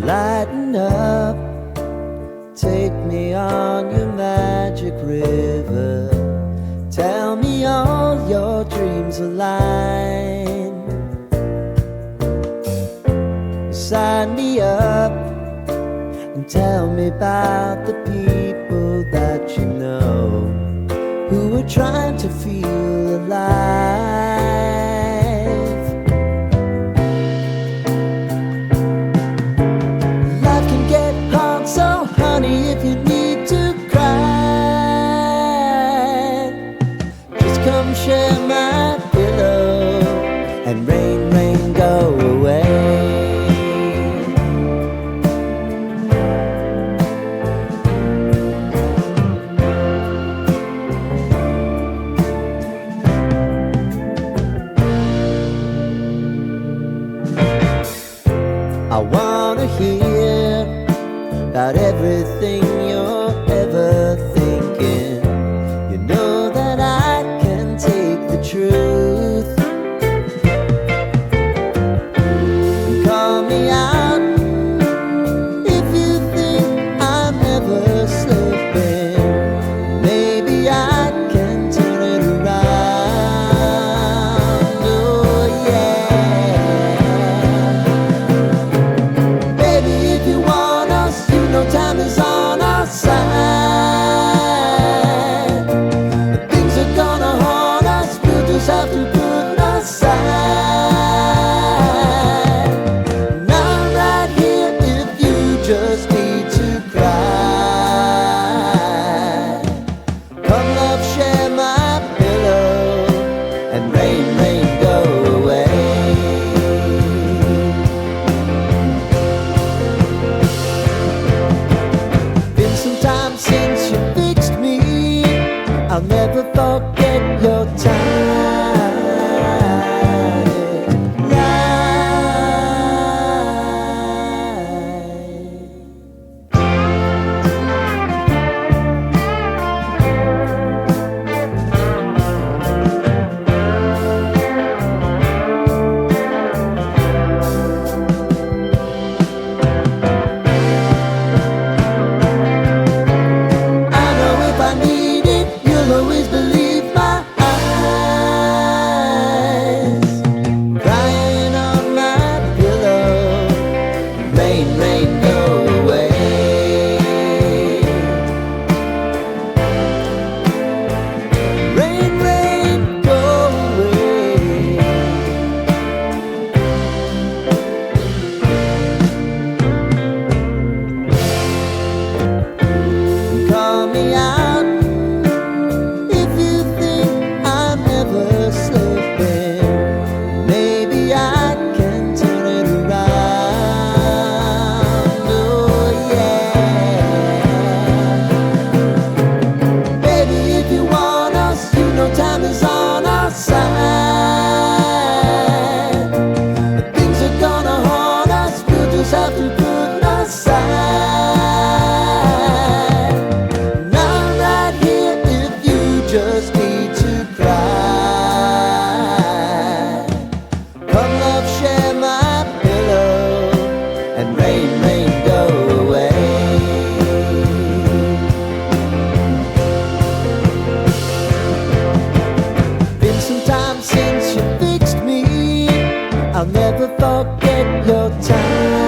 Lighten up, take me on your magic river. Tell me all your dreams align. Sign me up and tell me about the people that you know who are trying to feel alive. Life can get hard, so honey, if you need to cry, just come share my pillow and rain, rain, go away. I wanna hear about everything you're ever thinking. You know that I can take the truth. Call me out if you think I'm ever slipping. Maybe I can turn it around. Oh yeah. Baby, if you want us, you know time is on our side. But things are gonna haunt us, we'll just have to put aside. And I'm right here if you just need to cry. Come love, share my pillow and rain, rain, go away. Been some time since you fixed me, I'll never forget your time. I know if I need it, you'll always believe my eyes. Crying on my pillow, rain, rain, go away. Rain, rain, go away. Call me out if you think I'm ever slipping. Maybe I can turn it around. Oh yeah. Baby, if you want us, you know time is on our side. But things are gonna haunt us, we'll just have to put aside. And I'm right here if you just need to cry. Come love, share my pillow and rain, rain, go away. Been some time since you fixed me, I'll never forget your time.